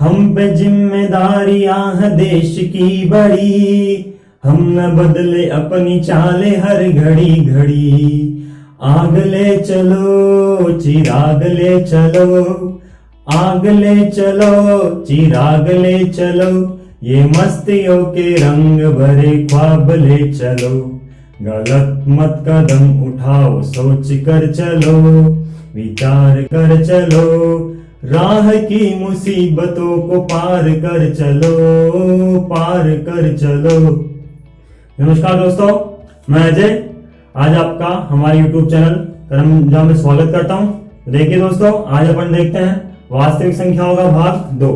हम पे जिम्मेदारियां हैं देश की बड़ी, हम न बदले अपनी चाले हर घड़ी घड़ी। आग ले चलो चिराग ले चलो, आग ले चलो चिराग ले चलो, ये मस्तियों के रंग भरे ख्वाब ले चलो। गलत मत कदम उठाओ, सोच कर चलो, विचार कर चलो, राह की मुसीबतों को पार कर चलो, पार कर चलो। नमस्कार दोस्तों, मैं अजय आज आपका हमारे YouTube चैनल करमजा में स्वागत करता हूं। देखिए दोस्तों, आज अपन देखते हैं वास्तविक संख्याओं का भाग 2।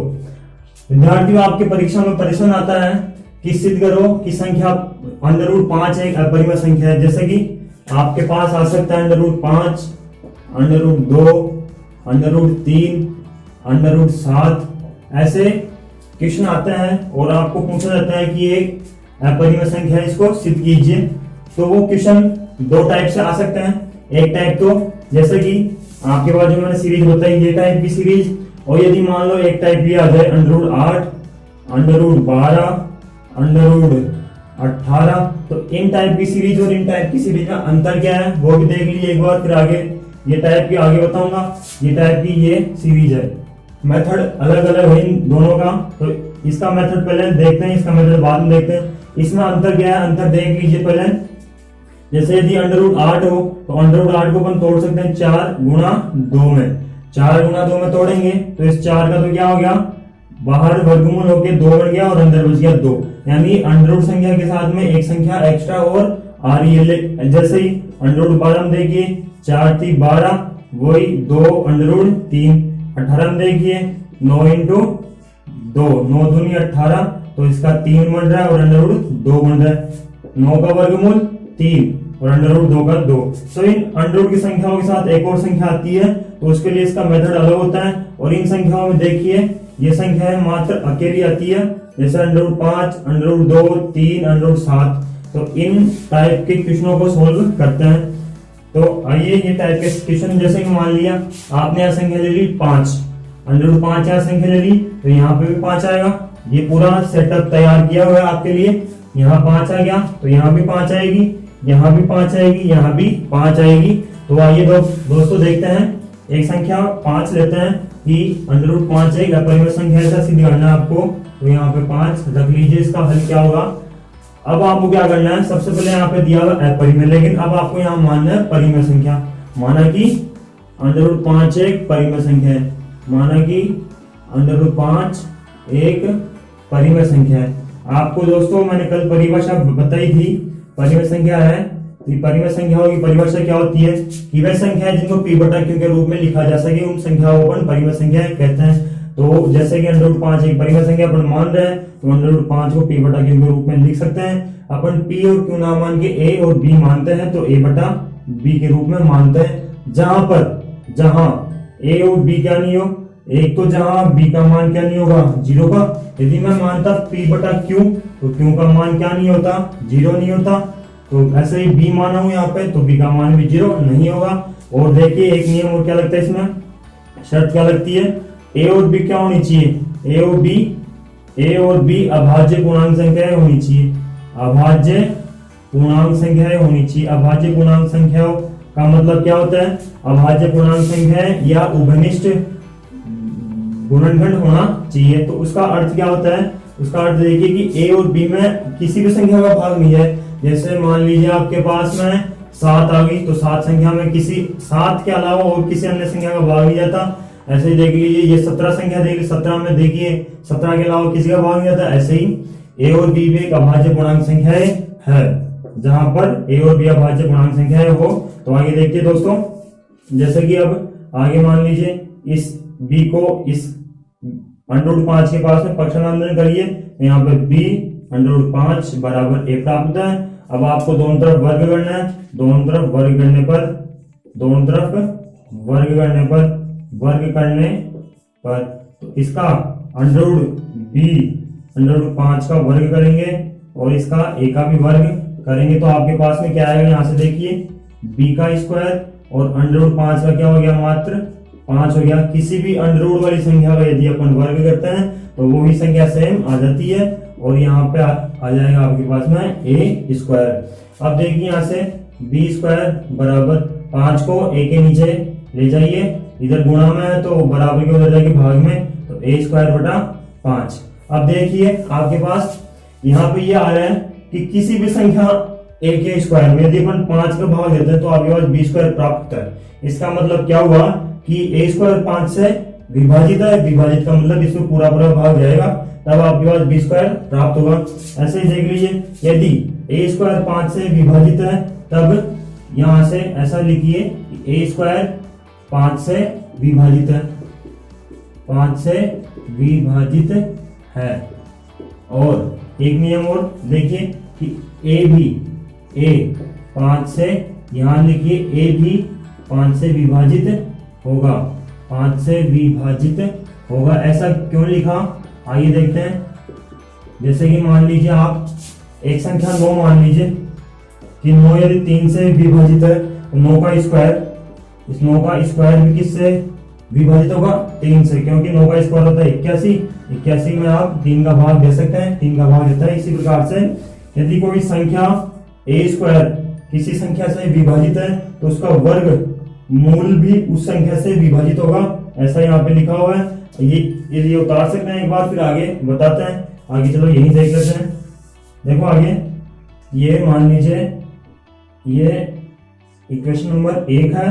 विद्यार्थियों, आपकी परीक्षा में प्रश्न आता है कि सिद्ध करो कि संख्या √5 एक अपरिमेय संख्या है। जैसे कि आपके पास आ सकता है √5, √2, √3, √7 ऐसे क्वेश्चन आते हैं और आपको पूछा जाता है कि एक अपरिमेय संख्या है, इसको सिद्ध कीजिए। तो वो क्वेश्चन दो टाइप से आ सकते हैं। एक टाइप तो जैसे कि आपके पास जो मैंने सीरीज बताई, ये टाइप की सीरीज, और यदि मान लो एक टाइप ये आ जाए √8, √12, √18, तो इन टाइप की सीरीज और इन टाइप की सीरीज में अंतर क्या है वो भी देख लीजिए एक बार। फिर आगे ये टाइप की आगे बताऊंगा, ये टाइप की ये सीरीज है। मेथड अलग अलग है इन दोनों का, तो इसका मेथड पहले देखते हैं, इसका मेथड बाद में देखते हैं। इसमें अंतर क्या है, अंतर देख लीजिए पहले। जैसे यदि √8 हो तो √8 को अपन तोड़ सकते हैं 4 गुणा 2 में। 4 गुणा 2 में तोड़ेंगे तो इस 4 का तो क्या हो गया, बाहर वर्गमूल होके 2 बन गया और अंदर बच गया 2, यानी अंडर संख्या के साथ में एक संख्या एक्स्ट्रा और आ रही है। जैसे ही √12 में देखिए 4 3 12, वही 2 √3। 18 में देखिए 9 इंटू 2, 9 दूनी 18, तो इसका 3 बन रहा है और √2 बन रहा है। 9 का वर्गमूल 3 और √2 का 2। तो इन अंडर की संख्याओं के साथ एक और संख्या आती है, तो उसके लिए इसका मेथड अलग होता है। और इन संख्याओं में देखिए ये संख्या है मात्र अकेली आती है, जैसे √5, √2, 3, √7। तो इन टाइप के क्वेश्चनों को सोल्व करते हैं। तो आइए ये टाइप के क्वेश्चन, जैसे कि मान लिया आपने यहाँ संख्या ले ली 5, √5 यहाँ संख्या ले ली, तो यहाँ पे भी 5 आएगा। ये पूरा सेटअप तैयार किया हुआ है आपके लिए। यहाँ 5 आ गया तो यहाँ भी 5 आएगी, यहाँ भी 5 आएगी, यहाँ भी 5 आएगी। तो आइए दोस्तों देखते हैं, एक संख्या 5 लेते हैं कि √5 एक अपरिमेय संख्या है, सिद्ध करना है आपको। तो यहाँ पे 5 रख लीजिए, इसका हल क्या होगा। अब आपको क्या करना है, सबसे पहले यहाँ पे दिया हुआ अपरिमेय, लेकिन अब आपको यहाँ मानना है परिमेय संख्या। माना कि √5 एक परिमेय संख्या है, माना कि √5 एक परिमेय संख्या है। आपको दोस्तों मैंने कल परिभाषा बताई थी, परिमेय संख्या है। तो परिमेय संख्याओं की परिभाषा क्या होती है कि वह संख्या है जिनको p/q के रूप में लिखा जा सके, उन संख्याओं को अपन परिमेय संख्या कहते हैं। तो जैसे कि √5 एक परिमेय संख्या अपन मान रहे हैं, तो √5 को p/q के रूप में लिख सकते हैं। अपन p और q ना मान के a और b मानते हैं, तो a/b के रूप में मानते हैं। जहां a और b क्या नहीं हो, एक तो जहां b का मान क्या नहीं होगा, 0 का। यदि मैं मानता p/q तो q का मान क्या नहीं होता, 0 नहीं होता। तो ऐसे ही b माना हूं यहाँ पे, तो b का मान भी 0 नहीं होगा। और देखिए एक नियम और क्या लगता है इसमें, शर्त क्या लगती है, a और b क्या होनी चाहिए, a और b अभाज्य पूर्णांक संख्याएं होनी चाहिए, अभाज्य पूर्णांक संख्याएं होनी चाहिए। अभाज्य पूर्णांक संख्याओं का मतलब क्या होता है, अभाज्य पूर्णांक संख्याएं या उभयनिष्ठ गुणनखंड होना चाहिए। तो उसका अर्थ क्या होता है, उसका अर्थ देखिए कि a और b में किसी भी संख्या का भाग नहीं है। जैसे मान लीजिए आपके पास में 7 आ गई, तो 7 संख्या में किसी 7 के अलावा और किसी अन्य संख्या का भाग नहीं जाता। ऐसे ही देख लीजिए ये 17 संख्या देख लीजिए, 17 में देखिए 17 के अलावा किसी का भाग नहीं जाता। ऐसे ही a और b भी एक अभाज्य पूर्णांक संख्याएं है, जहां पर a और b अभाज्य पूर्णांक संख्याएं हो। तो आगे देखिए दोस्तों, जैसे कि अब आगे मान लीजिए इस b को इस √5 के पास में पक्षांतरण करिए, यहाँ पे b √5 बराबर a प्राप्त होता है। अब आपको दोनों तरफ वर्ग करना है, दोनों तरफ वर्ग करने पर तो इसका √5 का वर्ग करेंगे और इसका a का भी वर्ग करेंगे, तो आपके पास में क्या आएगा, यहाँ से देखिए b का स्क्वायर और √5 का क्या हो गया, मात्र 5 हो गया। किसी भी अंडर रूट वाली संख्या का यदि अपन वर्ग करते हैं तो वो ही संख्या सेम आ जाती है और यहाँ पे आ जाएगा आपके पास में ए स्क्वायर। अब देखिए यहाँ से बी स्क्वायर बराबर 5 को ए के नीचे ले जाइए, इधर गुणा में है तो बराबर के उधर जाएगी भाग में, तो ए स्क्वायर बटा 5। अब देखिए आपके पास यहाँ पे ये आ रहा है कि किसी भी संख्या ए के स्क्वायर में यदि अपन 5 का भाग देते हैं तो आपके पास बी स्क्वायर प्राप्त होता है। इसका मतलब क्या हुआ कि ए स्क्वायर 5 से विभाजित है, विभाजित का मतलब इसमें पूरा पूरा भाग जाएगा, तब आपके पास बी स्क्वायर प्राप्त होगा। ऐसे ही देख लीजिए, यदि ए स्क्वायर 5 से विभाजित है तब यहां से ऐसा लिखिए कि ए स्क्वायर 5 से विभाजित है, 5 से विभाजित है। और एक नियम और देखिए कि ए 5 से, यहां लिखिए ए भी 5 से विभाजित होगा, 5 से विभाजित होगा। ऐसा क्यों लिखा आइए देखते हैं। जैसे कि मान लीजिए आप एक संख्या 9 मान लीजिए कि 9 यदि 3 से विभाजित है तो 9 का स्क्वायर, इस 9 का स्क्वायर भी किससे विभाजित होगा? 3 से, क्योंकि 9 का स्क्वायर होता है 81, 81 में आप 3 का भाग दे सकते हैं, 3 का भाग देता है। इसी प्रकार से यदि कोई संख्या ए स्क्वायर किसी संख्या से विभाजित है तो उसका वर्ग मूल भी उस संख्या से विभाजित होगा, ऐसा यहाँ पे लिखा हुआ है। ये उतार सकते हैं एक बार, फिर आगे बताते हैं। आगे चलो यही देख लेते हैं। देखो आगे ये मान लीजिए ये इक्वेशन नंबर 1 है।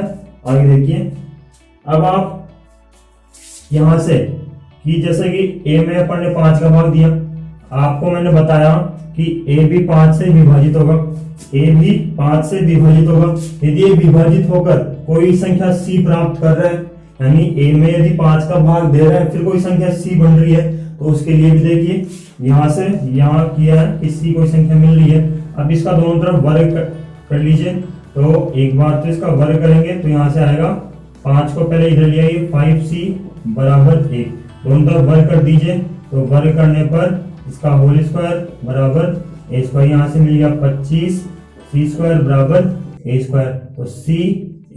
आगे देखिए, अब आप यहां से कि जैसे कि ए में अपन ने 5 का भाग दिया, आपको मैंने बताया कि ए भी 5 से विभाजित होगा, ए भी 5 से विभाजित होगा। यदि ये विभाजित होकर कोई संख्या सी प्राप्त कर रहा है, यानी ए में यदि 5 का भाग दे रहा है फिर कोई संख्या सी बन रही है, तो उसके लिए भी देखिए यहां से यहां किया है कि सी कोई संख्या मिल रही है। अब इसका दोनों तरफ वर्ग कर लीजिए, तो एक बार तो इसका वर्ग करेंगे तो यहां से आएगा 5 को पहले इधर ले आइए, 5c बराबर 1, दोनों तरफ वर्ग कर दीजिए, तो वर्ग करने पर इसका होल स्क्वायर बराबर ए स्क्वायर, यहाँ से मिल गया 25, सी स्क्वायर बराबर ए स्क्वायर, तो सी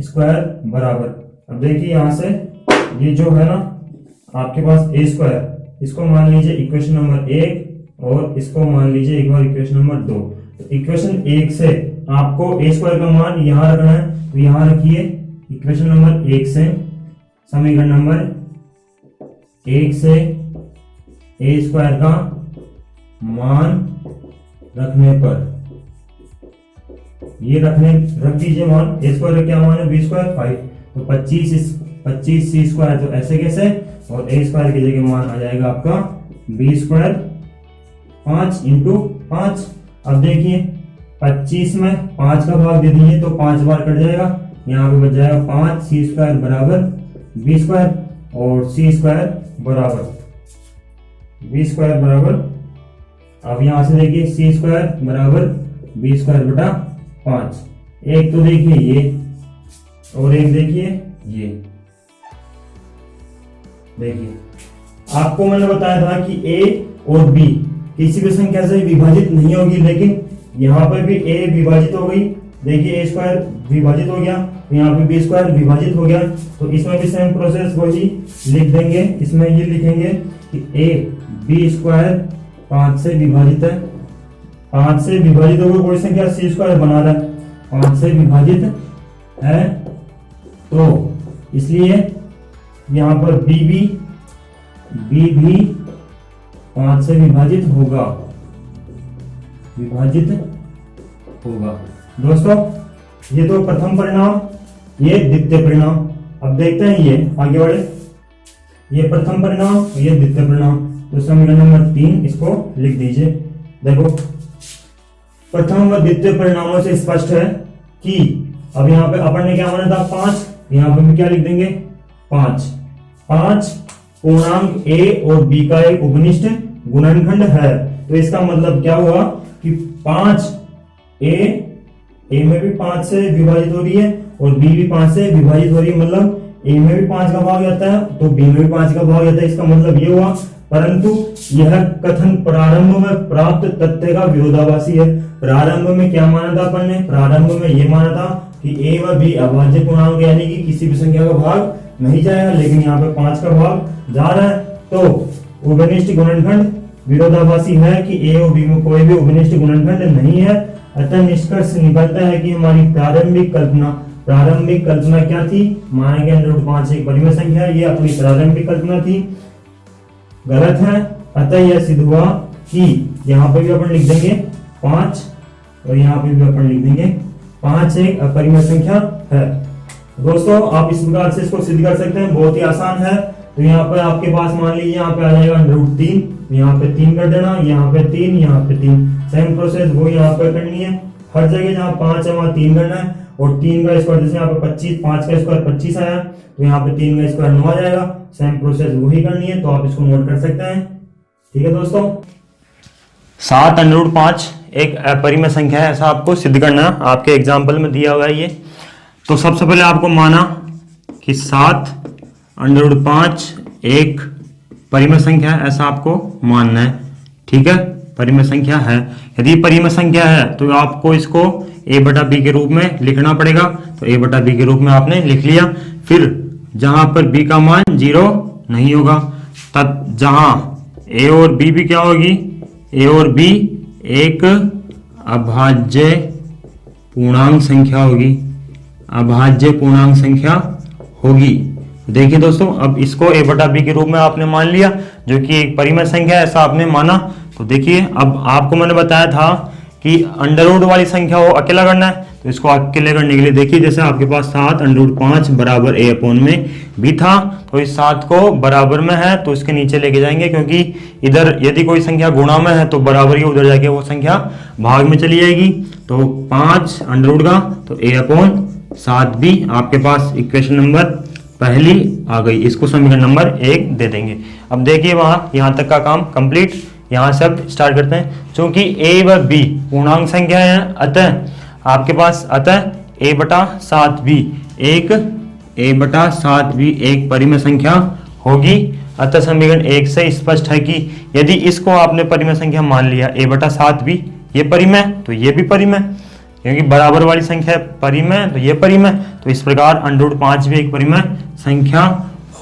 स्क्वायर बराबर, अब देखिए यहाँ से ये जो है ना आपके पास ए स्क्वायर, इसको मान लीजिए इक्वेशन नंबर 1 और इसको मान लीजिए एक बार इक्वेशन नंबर 2। तो इक्वेशन 1 से आपको ए स्क्वायर का मान यहाँ रखना है, तो यहाँ रखिए इक्वेशन नंबर 1 से, समीकरण नंबर 1 से ए स्क्वायर का मान रखने पर ये रख दीजिए मान, ए स्क्वायर का क्या मान है? बी स्क्वायर 5, तो 25 सी स्क्वायर, तो ऐसे कैसे, और ए स्क्वायर की जगह मान आ जाएगा आपका बी स्क्वायर 5 इंटू 5। अब देखिए 25 में 5 का भाग दे दीजिए तो 5 बार कट जाएगा, यहाँ पे बच जाएगा 5, सी स्क्वायर बराबर बी स्क्वायर, और सी स्क्वायर बराबर बी स्क्वायर बराबर, अब यहां से देखिए सी स्क्वायर बराबर बी स्क्वायर बटा 5। एक तो देखिए ये और एक देखिए ये, देखिए आपको मैंने बताया था कि ए और बी किसी भी संख्या से विभाजित नहीं होगी, लेकिन यहाँ पर भी ए विभाजित हो गई, देखिए ए स्क्वायर विभाजित हो गया, यहाँ पे बी स्क्वायर विभाजित हो गया, तो इसमें भी सेम प्रोसेस वही लिख देंगे। इसमें ये लिखेंगे कि ए बी स्क्वायर 5 से विभाजित है, 5 से विभाजित होकर कोई संख्या सी स्क्वायर बना रहा है, 5 से विभाजित है, तो इसलिए यहाँ पर बी भी 5 से विभाजित होगा, दोस्तों ये तो प्रथम परिणाम, ये द्वितीय परिणाम। अब देखते हैं ये आगे बढ़े, ये प्रथम परिणाम, ये द्वितीय परिणाम, तो समीकरण नंबर 3 इसको लिख दीजिए। देखो प्रथम व द्वितीय परिणामों से स्पष्ट है कि अब यहाँ पे अपन ने क्या माना था 5, यहाँ पे भी क्या लिख देंगे 5 पूर्णांक ए और बी का एक उपनिष्ठ गुणनखंड है। तो इसका मतलब क्या हुआ कि 5 ए में भी 5 से विभाजित हो रही है और बी भी 5 से विभाजित हो रही है, मतलब ए में भी 5 का भाग जाता है तो बी में भी 5 का भाग जाता है। इसका मतलब ये हुआ, परंतु यह कथन प्रारंभ में प्राप्त तथ्य का विरोधाभासी है। प्रारंभ में क्या माना था अपन ने? प्रारंभ में ये माना था कि ए व बी अभाज्य पूर्णांक यानी कि किसी भी संख्या का भाग नहीं जाएगा, लेकिन यहाँ पे 5 का भाग जा रहा है। तो उभयनिष्ठ गुणनखंड विरोधाभासी है कि ए और बी में कोई भी उभयनिष्ठ गुणनखंड नहीं है। अतः निष्कर्ष निकलता है कि हमारी प्रारंभिक कल्पना क्या थी, माना गया √5 एक परिमेय संख्या है, ये अपनी प्रारंभिक कल्पना थी, गलत है। अतः यह सिद्ध हुआ कि यहाँ पे भी अपन लिख देंगे 5 और यहाँ पे भी अपन लिख देंगे 5 एक अपरिमेय संख्या है। दोस्तों आप इस प्रकार से इसको सिद्ध कर सकते हैं, बहुत ही आसान है। तो यहाँ पर आपके पास मान लीजिए यहाँ पे आ जाएगा √3, यहाँ पे 3 कर देना, यहाँ पे 3, यहाँ पे 3, सेम प्रोसेस वो यहाँ पर करनी है। हर जगह जहाँ 5 है वहाँ 3 करना है, और 3 का स्क्वायर जैसे यहाँ पे 25, 5 का स्क्वायर 25 आया, तो यहाँ पे 3 का स्क्वायर 9 आ जाएगा। सेम प्रोसेस वही करनी है, तो आप इसको नोट कर सकते हैं। ठीक है दोस्तों, 7√5 एक अपरिमेय संख्या है, ऐसा आपको सिद्ध करना है। आपके एग्जाम्पल में दिया हुआ है ये। तो सबसे पहले आपको माना कि 7√5 एक परिमेय संख्या है, ऐसा आपको मानना है। ठीक है, परिमेय संख्या है। यदि परिमेय संख्या है तो आपको इसको a/b के रूप में लिखना पड़ेगा। तो a/b के रूप में आपने लिख लिया। फिर जहां पर b का मान 0 नहीं होगा, तब जहां a और b भी क्या होगी, a और b एक अभाज्य पूर्णांक संख्या होगी, अभाज्य पूर्णांक संख्या होगी। देखिए दोस्तों, अब इसको a/b के रूप में आपने मान लिया, जो कि एक परिमेय संख्या है, ऐसा आपने माना। तो देखिए, अब आपको मैंने बताया था कि अंडर वाली संख्या हो अकेला करना है, तो इसको अकेले करने के लिए देखिए, जैसे आपके पास 7√5 बराबर a/b था, तो इस 7 को बराबर में है तो इसके नीचे लेके जाएंगे, क्योंकि इधर यदि कोई संख्या गुणा में है तो बराबर ही उधर जाके वो संख्या भाग में चली जाएगी। तो 5 अंडर का तो a/7b आपके पास इक्वेशन नंबर पहली आ गई। इसको समीकरण नंबर 1 दे देंगे। अब देखिए वहां यहाँ तक का काम कंप्लीट। यहाँ से अब स्टार्ट करते हैं। चूंकि a व b पूर्णांक संख्या है, अतः आपके पास a/7b एक परिमेय संख्या होगी। अतः समीकरण 1 से स्पष्ट है कि यदि इसको आपने परिमेय संख्या मान लिया a/7b, ये परिमेय तो ये भी परिमेय, क्योंकि बराबर वाली संख्या परिमेय तो ये परिमेय। तो इस प्रकार √5 भी एक परिमेय संख्या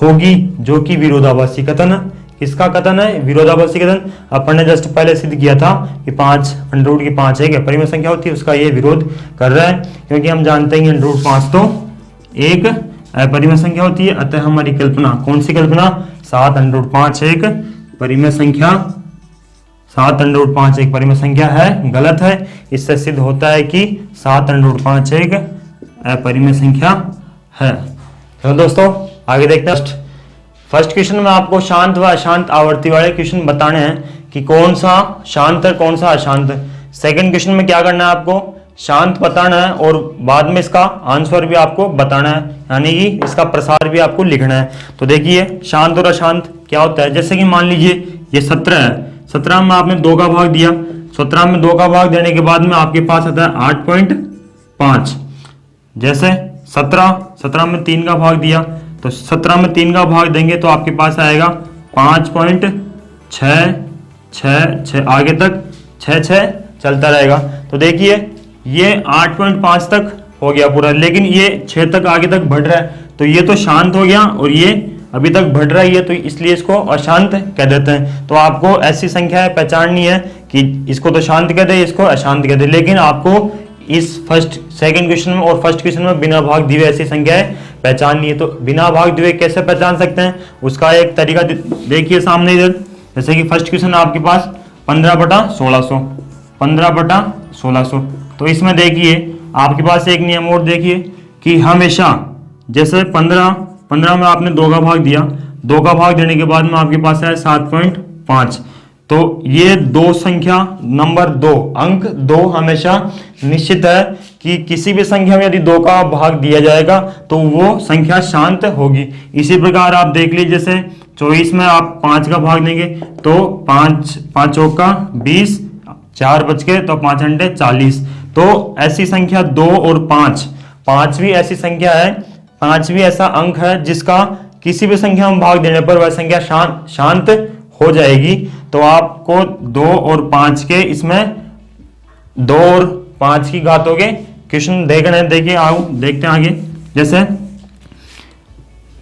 होगी, जो कि विरोधाभासी कथन है। किसका कथन है? विरोधाभासी कथन। अपन ने जस्ट पहले सिद्ध किया था कि 5 एक अपरिमेय संख्या होती है, उसका ये विरोध कर रहा है, क्योंकि हम जानते हैं √5 तो एक अपरिमेय संख्या होती है। अतः हमारी कल्पना, कौन सी कल्पना? 7√5 एक परिमेय संख्या, 7√5 एक परिमेय संख्या है, गलत है। इससे सिद्ध होता है कि 7√5 एक अपरिमेय संख्या है। तो दोस्तों आगे देखते हैं। फर्स्ट क्वेश्चन में आपको शांत व अशांत आवर्ती वाले क्वेश्चन बताने हैं कि कौन सा शांत है कौन सा अशांत है। सेकंड क्वेश्चन में क्या करना है, आपको शांत बताना है और बाद में इसका आंसर भी आपको बताना है, यानी कि इसका प्रसार भी आपको लिखना है। तो देखिए शांत और अशांत क्या होता है। जैसे कि मान लीजिए ये 17 है, 17 में आपने 2 का भाग दिया, 17 में 2 का भाग देने के बाद में आपके पास आता है 8.5। जैसे 17 में 3 का भाग दिया, तो 17 में 3 का भाग देंगे तो आपके पास आएगा 5.666, आगे तक 6 चलता रहेगा। तो देखिए ये 8.5 तक हो गया पूरा, लेकिन ये 6 तक आगे तक बढ़ रहा है, तो ये तो शांत हो गया और ये अभी तक बढ़ रहा है, तो इसलिए इसको अशांत कह देते हैं। तो आपको ऐसी संख्या पहचाननी है कि इसको तो शांत कहते हैं, इसको अशांत कहते हैं। लेकिन आपको इस सेकंड क्वेश्चन में और फर्स्ट क्वेश्चन में बिना भाग दिए ऐसी संख्याएं पहचाननी है। तो बिना भाग दिए कैसे पहचान सकते हैं, उसका एक तरीका देखिए सामने इधर। जैसे कि फर्स्ट क्वेश्चन आपके पास 15/1600, तो इसमें देखिए आपके पास एक नियम और देखिए कि हमेशा जैसे 15 में आपने 2 का भाग दिया, 2 का भाग देने के बाद में आपके पास है 7.5, तो ये 2 संख्या नंबर 2 अंक 2 हमेशा निश्चित है कि किसी भी संख्या में यदि 2 का भाग दिया जाएगा तो वो संख्या शांत होगी। इसी प्रकार आप देख लीजिए, जैसे 24 में आप 5 का भाग देंगे तो 5 चौका 20, 4 बच के तो 5 अंडे 40। तो ऐसी संख्या 2 और 5 भी ऐसी संख्या है, 5 भी ऐसा अंक है जिसका किसी भी संख्या में भाग देने पर वह संख्या शांत हो जाएगी। तो आपको 2 और 5 के इसमें 2 और 5 की घातों के क्वेश्चन देखने, देखिए आओ देखते हैं आगे। जैसे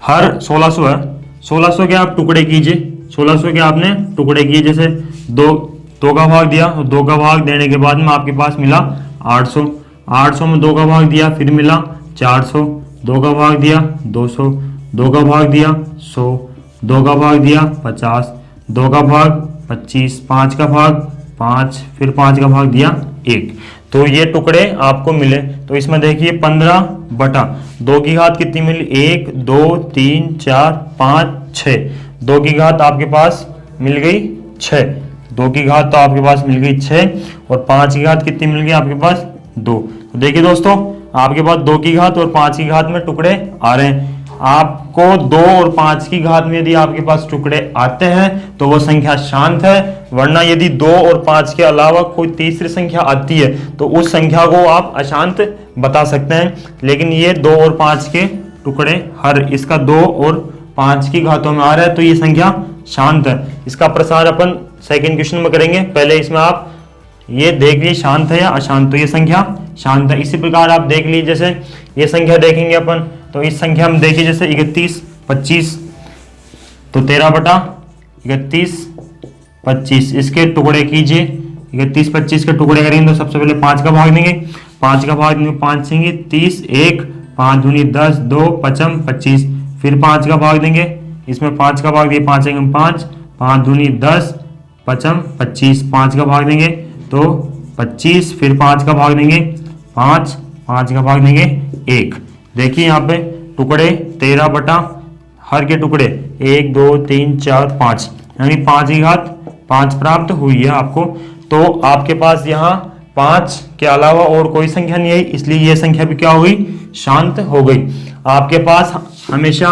हर 1600 है, 1600 के आप टुकड़े कीजिए, 1600 के आपने टुकड़े किए, जैसे दो का भाग दिया, 2 का भाग देने के बाद में आपके पास मिला 800, 800 में 2 का भाग दिया, फिर मिला 400, 2 का भाग दिया 200, 2 का भाग दिया 100, 2 का भाग दिया 50, 2 का भाग 25, 5 का भाग 5, फिर 5 का भाग दिया 1। तो ये टुकड़े आपको मिले। तो इसमें देखिए 15 बटा 2 की घात कितनी मिली, 1 2 3 4 5 6, 2 की घात आपके पास मिल गई 6, 2 की घात तो आपके पास मिल गई 6, और 5 की घात कितनी मिल गई आपके पास 2। तो देखिए दोस्तों, आपके पास 2 की घात और 5 की घात में टुकड़े आ रहे हैं। आपको 2 और 5 की घात में यदि आपके पास टुकड़े आते हैं तो वो संख्या शांत है, वरना यदि 2 और 5 के अलावा कोई तीसरी संख्या आती है तो उस संख्या को आप अशांत बता सकते हैं। लेकिन ये 2 और 5 के टुकड़े हर इसका 2 और 5 की घातों में आ रहा है, तो ये संख्या शांत है। इसका प्रसार अपन सेकंड क्वेश्चन में करेंगे। पहले इसमें आप ये देख लीजिए शांत है या अशांत, तो ये संख्या शांत है। इसी प्रकार आप देख लीजिए, जैसे ये संख्या देखेंगे अपन, तो इस संख्या में देखिए जैसे 31 25, तो 13 बटा 31 25, इसके टुकड़े कीजिए, 31 25 के टुकड़े करेंगे तो सबसे पहले 5 का भाग देंगे, 5 का भाग देंगे 5 देंगे 30, 1 5 दूनी 10, 2 पचम 25, फिर 5 का भाग देंगे, इसमें 5 का भाग दिए 5 देंगे 5, 5 दूनी 10 पचम 25, 5 का भाग देंगे तो 25, फिर 5 का भाग देंगे 5, 5 का भाग देंगे 1। देखिए यहाँ पे टुकड़े 13 बटा हर के टुकड़े 1 2 3 4 5, यानी 5 की घात 5 प्राप्त हुई है आपको। तो आपके पास यहाँ 5 के अलावा और कोई संख्या नहीं आई, इसलिए ये संख्या भी क्या हो गई, शांत हो गई। आपके पास हमेशा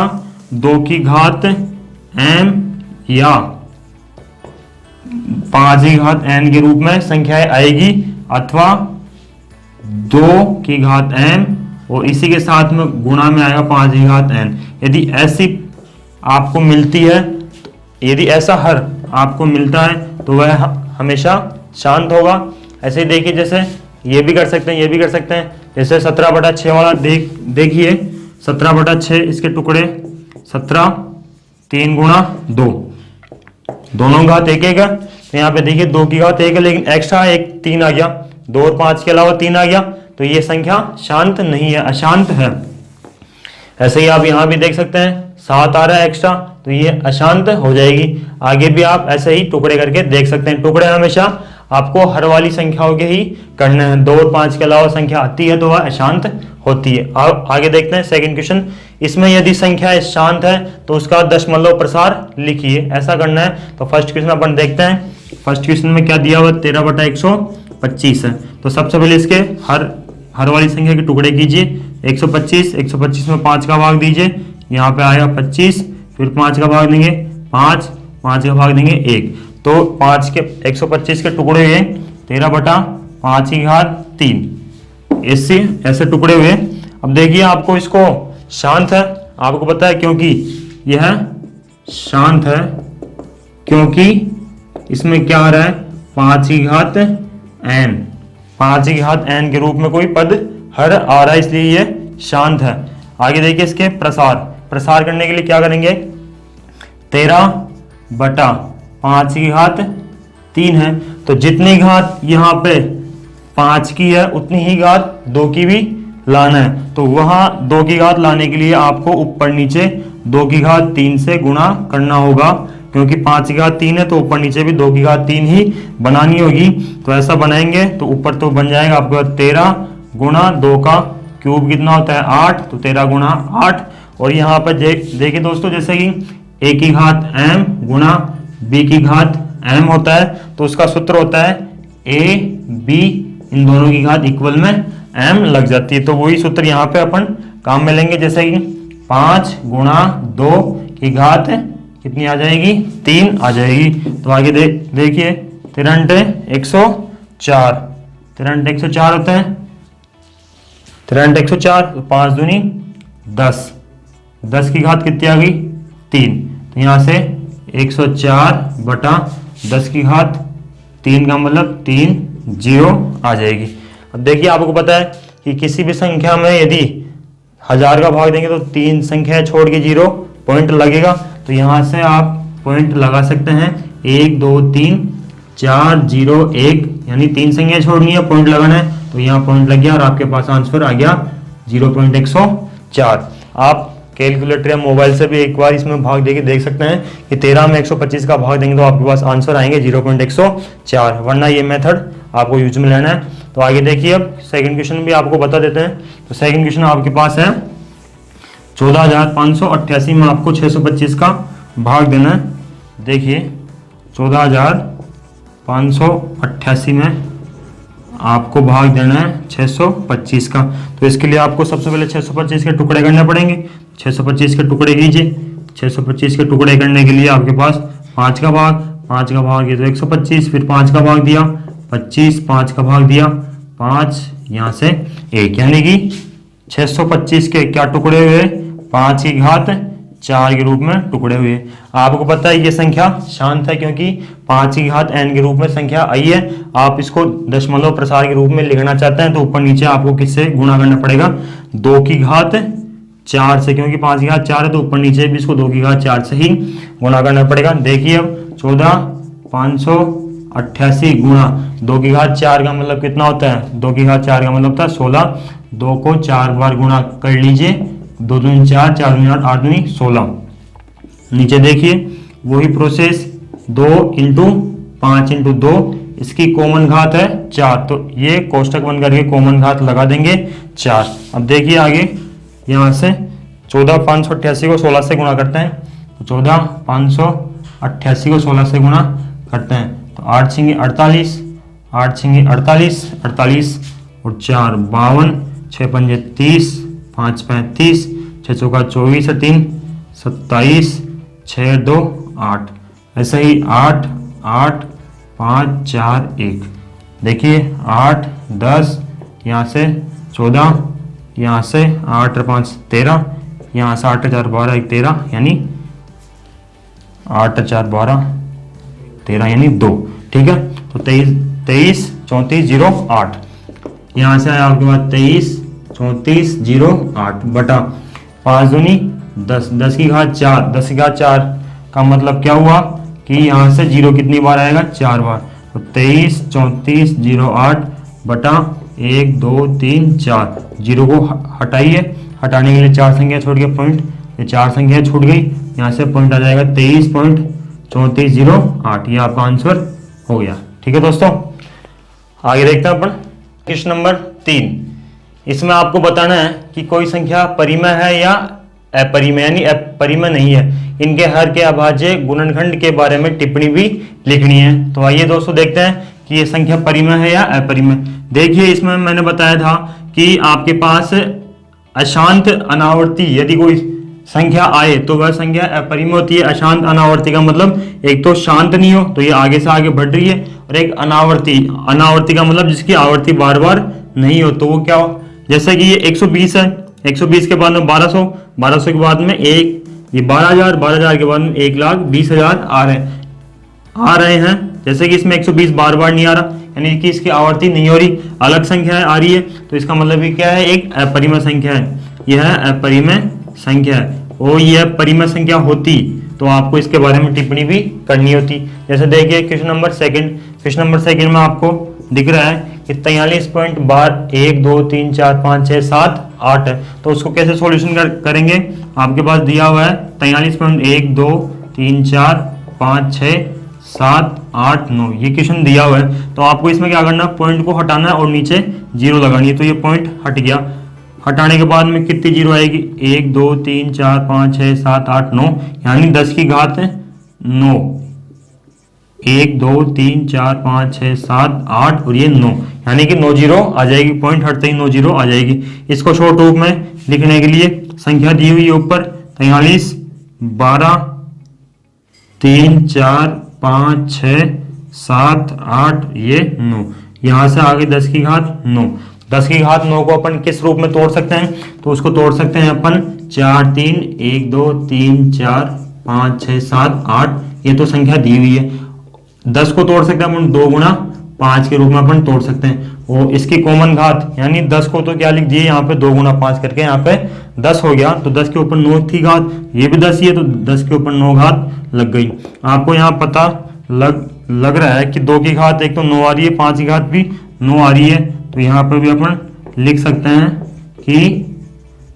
2 की घात m या 5 की घात n के रूप में संख्याएं आएगी, अथवा 2 की घात m और इसी के साथ में गुणा में आएगा 5 की घात n। यदि ऐसी आपको मिलती है, यदि ऐसा हर आपको मिलता है तो वह हमेशा शांत होगा। ऐसे ही देखिए, जैसे ये भी कर सकते हैं, ये भी कर सकते हैं। जैसे 17 बटा 6 वाला देखिए 17 बटा 6, इसके टुकड़े 17 3 गुणा 2, दोनों घात एक एक है। तो यहाँ पे देखिए 2 की घात 1 है, लेकिन एक्स्ट्रा एक 3 आ गया, 2 और 5 के अलावा 3 आ गया, तो ये संख्या शांत नहीं है, अशांत है। ऐसे ही आप यहाँ भी देख सकते हैं 7 आ रहा है एक्स्ट्रा, तो ये अशांत हो जाएगी। आगे भी आप ऐसे ही टुकड़े करके देख सकते हैं। टुकड़े हमेशा आपको हर वाली संख्याओं के ही करने हैं, 2 और 5 के अलावा संख्या आती है तो वह अशांत होती है। अब आगे देखते हैं सेकंड क्वेश्चन। इसमें यदि संख्या शांत है तो उसका दशमलव प्रसार लिखिए, ऐसा करना है। तो फर्स्ट क्वेश्चन अपन देखते हैं। फर्स्ट क्वेश्चन में क्या दिया हुआ, 13 बटा 125 है। तो सबसे पहले इसके हर वाली संख्या के टुकड़े कीजिए, 125, 125 में 5 का भाग दीजिए, यहाँ पे आएगा 25, फिर 5 का भाग देंगे 5, 5 का भाग देंगे 1। तो 5 के 125 के टुकड़े हुए 13 बटा 5 की घात 3, ऐसे टुकड़े हुए। अब देखिए आपको इसको शांत है, आपको पता है क्योंकि यह शांत है, क्योंकि इसमें क्या आ रहा है, 5 की घात n, 5 की घात n के रूप में कोई पद हर आ रहा है, इसलिए ये शांत है। आगे देखिए इसके प्रसार करने के लिए क्या करेंगे, 13 बटा 5 की घात 3 है, तो जितनी घात यहाँ पे 5 की है उतनी ही घात 2 की भी लाना है। तो वहां 2 की घात लाने के लिए आपको ऊपर नीचे 2 की घात 3 से गुणा करना होगा, क्योंकि 5 की घात 3 है तो ऊपर नीचे भी 2 की घात 3 ही बनानी होगी। तो ऐसा बनाएंगे तो ऊपर तो बन जाएगा आपका 13 गुणा 2 का क्यूब कितना होता है 8, तो 13 गुणा 8। और यहाँ पर देखिए दोस्तों, जैसे कि a की घात m गुणा b की घात m होता है, तो उसका सूत्र होता है a b, इन दोनों की घात इक्वल में m लग जाती है। तो वही सूत्र यहाँ पे अपन काम में लेंगे, जैसे कि 5 गुणा 2 की घात कितनी आ जाएगी, 3 आ जाएगी। तो आगे देखिए 13 104, 13 104 होता है, 13 104, तो 5 दूनी 10, 10 की घात कितनी आ गई 3, तो यहाँ से 104 बटा 10 की घात 3 का मतलब 3 0 आ जाएगी। अब देखिए आपको पता है कि किसी भी संख्या में यदि 1000 का भाग देंगे तो 3 संख्या छोड़ के 0 पॉइंट लगेगा, तो यहाँ से आप पॉइंट लगा सकते हैं 1 2 3 4 0 1, यानी 3 संख्या छोड़नी है, पॉइंट लगाना है, तो यहाँ पॉइंट लग गया और आपके पास आंसर आ गया 0.104। आप कैलकुलेटर या मोबाइल से भी एक बार इसमें भाग देके देख सकते हैं कि 13 में 125 का भाग देंगे तो आपके पास आंसर आएंगे 0.104, वरना ये मेथड आपको यूज में लेना है। तो आगे देखिए, अब सेकंड क्वेश्चन भी आपको बता देते हैं। तो सेकंड क्वेश्चन आपके पास है 14,588 में आपको 625 का भाग देना है। देखिए 14,588 में आपको भाग देना है 625 का, तो इसके लिए आपको सबसे पहले 625 के टुकड़े करने पड़ेंगे। 625 के टुकड़े कीजिए। 625 के टुकड़े करने के लिए आपके पास 5 का भाग ये तो 125, फिर 5 का भाग दिया 25, 5 का भाग दिया 5, यहाँ से 1, यानी कि 625 के क्या टुकड़े हुए, 5 की घात 4 के रूप में टुकड़े हुए। आपको पता है ये संख्या शांत है क्योंकि 5 की घात n के रूप में संख्या आई है। आप इसको दशमलव प्रसार के रूप में लिखना चाहते हैं तो ऊपर नीचे आपको किससे गुणा करना पड़ेगा, 2 की घात 4 से, क्योंकि 5 की घात 4 है तो ऊपर नीचे भी इसको 2 की घात 4 से ही गुणा करना पड़ेगा। देखिए अब 14,588 गुणा 2 की घात 4 का मतलब कितना होता है, 2 की घात 4 का मतलब था 16, 2 को 4 बार गुणा कर लीजिए, 2 दूनी 4, 4 दूनी 8, 8 दूनी 16। नीचे देखिए वही प्रोसेस 2 इंटू 5 इंटू 2, इसकी कॉमन घात है 4, तो ये कोष्टक बन करके कॉमन घात लगा देंगे 4। अब देखिए आगे यहाँ से 14,588 को 16 से गुणा करते हैं, तो 14,588 को 16 से गुणा करते हैं तो 8 छिंगे 48, 8 छिंगे 48, 48 और 4 52, 6 पंजे 30, 5 35, 6 चौका 24 है 3 27, 6 2 8, ऐसे ही 8 8 5 4 1। देखिए 8 10, यहाँ से 14, यहाँ से 8 और 5 13, यहाँ से 8 4 12 1 13, यानी 8 4 12 13 यानी 2। ठीक है, तो 23 34 0 8, यहाँ से आया आपके पास 23 34 0 8 बटा 5 दूनी 10, 10 की घात 4, 10 की घात 4 का मतलब क्या हुआ कि यहाँ से 0 कितनी बार आएगा, 4 बार, तो 23 34 0 8 बटा 1 2 3 4, 0 को हटाइए, हटाने के लिए 4 संख्या छोड़ के पॉइंट, ये 4 संख्या छूट गई, यहाँ से पॉइंट आ जाएगा 23.3408, ये आपका आंसर हो गया। ठीक है दोस्तों, आगे देखते हैं अपन क्वेश्चन नंबर 3। इसमें आपको बताना है कि कोई संख्या परिमेय है या अपरिमेय, यानी अपरिमेय नहीं है। इनके हर के अभाज्य गुणनखंड के बारे में टिप्पणी भी लिखनी है। तो आइए दोस्तों देखते हैं कि ये संख्या परिमेय है या अपरिमेय। देखिए इसमें मैंने बताया था कि आपके पास अशांत अनावर्ती यदि कोई संख्या आए तो वह संख्या अपरिमेय होती है। अशांत अनावर्ती का मतलब एक तो शांत नहीं हो तो ये आगे से आगे बढ़ रही है, और एक अनावर्ती, अनावर्ती का मतलब जिसकी आवर्ती बार बार नहीं हो तो वो क्या हो, जैसे कि ये 120 है, 120 के बाद में 1200, 1200 के बाद में एक, ये 12,000, 12,000 के बाद में 1,20,000 आ रहे हैं। जैसे कि इसमें 120 बार बार नहीं आ रहा, यानी कि इसकी आवर्ती नहीं हो रही, अलग संख्या आ रही है, तो इसका मतलब ये क्या है, एक अपरिमेय संख्या है। यह अपरिमेय संख्या है, और यह परिमेय संख्या होती तो आपको इसके बारे में टिप्पणी भी करनी होती। जैसे देखिए क्वेश्चन नंबर सेकंड में आपको दिख रहा है कि 43.1 2 3 4 5 6 7 8 है, तो उसको कैसे सॉल्यूशन करेंगे। आपके पास दिया हुआ है 43.1 2 3 4 5 6 7 8 9, ये क्वेश्चन दिया हुआ है। तो आपको इसमें क्या करना है, पॉइंट को हटाना है और नीचे 0 लगानी है। तो ये पॉइंट हट गया, हटाने के बाद में कितनी 0 आएगी, 1 2 3 4 5 6 7 8 9, यानी 10 की घात 9, 1 2 3 4 5 6 7 8 और ये 9, यानी कि 9 0 आ जाएगी। पॉइंट हटते ही 9 0 आ जाएगी। इसको शॉर्ट रूप में लिखने के लिए संख्या दी हुई है ऊपर 43 12 3 4 5 6 7 8 ये 9, यहाँ से आगे 10 की घात 9। 10 की घात 9 को अपन किस रूप में तोड़ सकते हैं, तो उसको तोड़ सकते हैं अपन 4 3 1 2 3 4 5 6 7 8, ये तो संख्या दी हुई है। 10 को तोड़ सकते हैं अपन 2 गुणा 5 के रूप में अपन तोड़ सकते हैं। वो इसकी कॉमन घात यानी 10 को तो क्या लिख दिए यहाँ पे 2 गुना 5 करके, यहाँ पे 10 हो गया, तो 10 के ऊपर 9 थी घात, ये भी 10 ही है, तो 10 के ऊपर 9 घात लग गई। आपको यहाँ पता लग रहा है कि 2 की घात एक तो 9 आ रही है, 5 की घात भी 9 आ रही है, तो यहाँ पर भी अपन लिख सकते हैं कि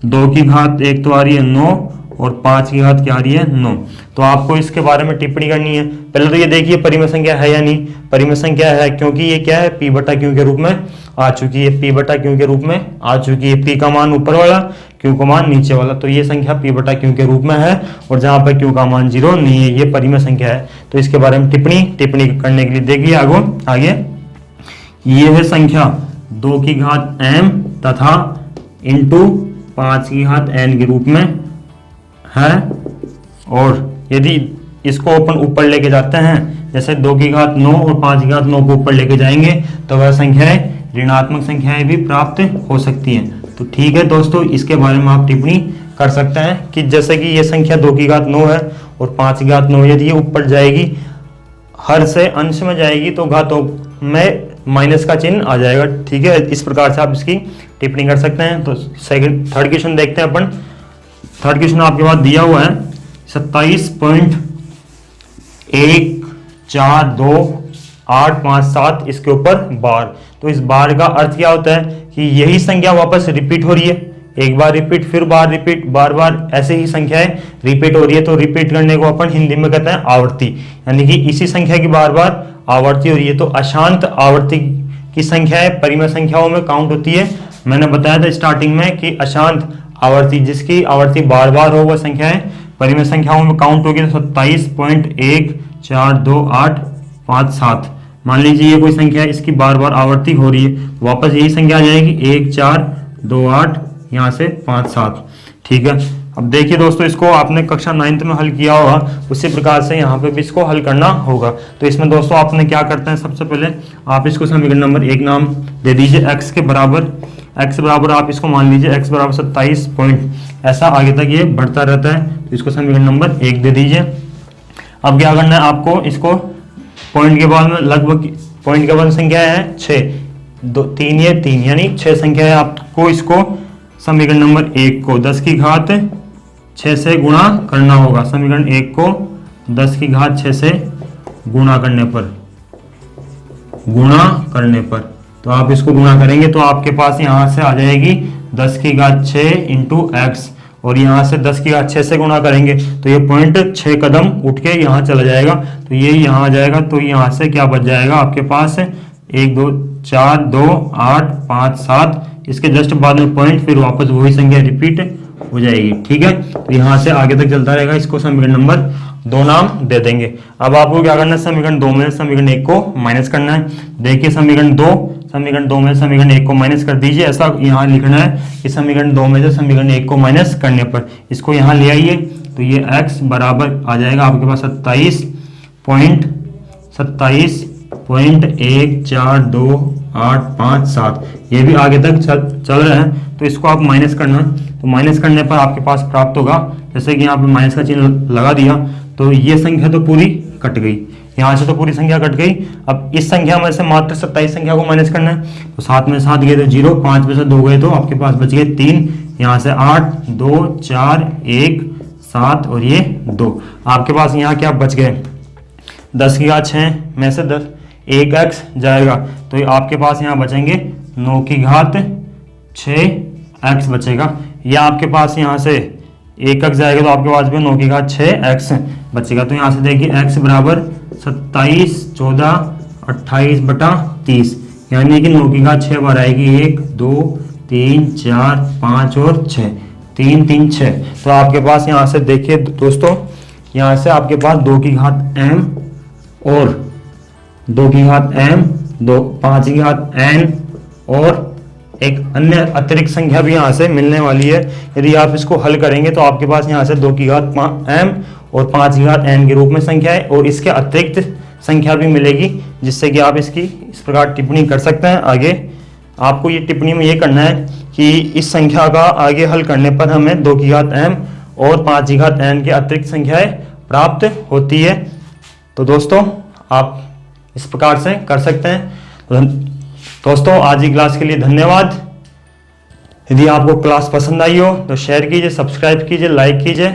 2 की घात एक तो आ रही है 9 और 5 की घात क्या आ रही है 9। तो आपको इसके बारे में टिप्पणी करनी है। पहले तो ये देखिए परिमेय संख्या है या नहीं, परिमेय संख्या है, क्योंकि ये क्या है p बटा q के रूप में आ चुकी है, p बटा q के रूप में आ चुकी है, p का मान ऊपर वाला, q का मान नीचे वाला, तो ये संख्या p बटा q के रूप में है, और जहां पर q का मान 0 नहीं है, ये परिमेय संख्या है। तो इसके बारे में टिप्पणी करने के लिए देखिए आगे ये है संख्या 2 की घात m तथा इंटू 5 की घात n के रूप में है, और यदि इसको अपन ऊपर लेके जाते हैं, जैसे 2 की घात 9 और 5 की घात 9 को ऊपर लेके जाएंगे, तो वह संख्याएं ऋणात्मक संख्याएं भी प्राप्त हो सकती हैं। तो ठीक है दोस्तों, इसके बारे में आप टिप्पणी कर सकते हैं कि जैसे कि ये संख्या 2 की घात 9 है और 5 की घात 9, यदि ये ऊपर जाएगी, हर से अंश में जाएगी, तो घातों में माइनस का चिन्ह आ जाएगा। ठीक है, इस प्रकार से आप इसकी टिप्पणी कर सकते हैं। तो थर्ड क्वेश्चन देखते हैं अपन। थर्ड क्वेश्चन आपके पास दिया हुआ है 27.142857, इसके ऊपर बार। तो इस बार का अर्थ क्या होता है कि यही संख्या वापस रिपीट हो रही है, एक बार रिपीट फिर बार रिपीट, बार बार ऐसे ही संख्याएं रिपीट हो रही है। तो रिपीट करने को अपन हिंदी में कहते हैं आवर्ती, यानी कि इसी संख्या की बार बार आवर्ती हो रही है। तो अशांत आवर्ती की संख्याएं परिमेय संख्याओं में काउंट होती है। मैंने बताया था स्टार्टिंग में कि अशांत आवर्ती, जिसकी आवर्ती बार बार हो, वह संख्याएं परिमेय संख्याओं में काउंट होगी। तो 27.142857, मान लीजिए ये कोई संख्या है, इसकी बार बार आवर्ती हो रही है, वापस यही संख्या आ जाएगी 1428, यहाँ से 57। ठीक है, अब देखिए दोस्तों, इसको आपने कक्षा 9th में हल किया होगा, उसी प्रकार से यहाँ पे भी इसको हल करना होगा। तो इसमें दोस्तों आपने क्या करते हैं, सबसे पहले आप इसको समीकरण नंबर 1 नाम दे दीजिए, x के बराबर, x बराबर आप इसको मान लीजिए x बराबर 27 पॉइंट, ऐसा आगे तक ये बढ़ता रहता है, तो इसको समीकरण नंबर 1 दे दीजिए। अब क्या करना है आपको, इसको पॉइंट के बाद में लगभग पॉइंट के बाद संख्या है 6, 2 3 ये 3 यानी 6 संख्या है। आपको इसको समीकरण नंबर 1 को 10 की घात 6 से गुणा करना होगा। समीकरण 1 को 10 की घात 6 से गुणा करने पर तो आप इसको गुणा करेंगे तो आपके पास यहाँ से आ जाएगी 10 की घात 6 इंटू एक्स, और यहाँ से 10 की घात 6 से गुणा करेंगे तो ये पॉइंट 6 कदम उठ के यहाँ चला जाएगा, तो ये यहाँ आ जाएगा। तो यहाँ से क्या बच जाएगा आपके पास 1 2 4 2 8 5 7, इसके जस्ट बाद में पॉइंट, फिर वापस वही संख्या रिपीट हो जाएगी। ठीक है, तो यहाँ से आगे तक चलता रहेगा। इसको समीकरण नंबर 2 नाम दे देंगे। अब आपको क्या करना है, समीकरण 2 में समीकरण 1 को माइनस करना है। देखिए समीकरण 2 में समीकरण 1 को माइनस कर दीजिए। ऐसा यहाँ लिखना है कि समीकरण 2 में से समीकरण 1 को माइनस करने पर इसको यहाँ ले आइए, तो ये x बराबर आ जाएगा आपके पास 27.142857। ये भी आगे तक चल रहा है, तो इसको आप माइनस करना, तो माइनस करने पर आपके पास प्राप्त होगा, जैसे कि यहाँ पे माइनस का चिन्ह लगा दिया, तो ये संख्या तो पूरी कट गई, यहाँ से तो पूरी संख्या कट गई। अब इस संख्या में से मात्र 27 संख्या को माइनस करना है, तो 7 में 7 गए तो 0, 5 में से 2 गए तो आपके पास बच गए 3, यहाँ से 8 2 4 1 7 और ये 2। आपके पास यहाँ क्या बच गए, 10 की घात 6 में से 10 1 x जाएगा, तो आपके पास यहाँ बचेंगे 9 की घात 6x बचेगा। या आपके पास यहाँ से 1 x जाएगा तो आपके पास भी 9 की घात 6x बचेगा। तो यहाँ से देखिए x बराबर 27 14 28 बटा 30, यानी कि 9 की घात 6 बार आएगी, 1 2 3 4 5 और 6, 3 3 6। तो आपके पास यहाँ से देखिए दोस्तों, यहाँ से आपके पास 2 की घात m और 2 की घात m 5 की घात n और एक अन्य अतिरिक्त संख्या भी यहाँ से मिलने वाली है। यदि आप इसको हल करेंगे तो आपके पास यहाँ से 2 की घात m और 5 की घात n के रूप में संख्या है, और इसके अतिरिक्त संख्या भी मिलेगी, जिससे कि आप इसकी इस प्रकार टिप्पणी कर सकते हैं। आगे आपको ये टिप्पणी में ये करना है कि इस संख्या का आगे हल करने पर हमें 2 की घात m और 5 की घात n की अतिरिक्त संख्याएं प्राप्त होती है। तो दोस्तों आप इस प्रकार से कर सकते हैं। दोस्तों आज की क्लास के लिए धन्यवाद। यदि आपको क्लास पसंद आई हो तो शेयर कीजिए, सब्सक्राइब कीजिए, लाइक कीजिए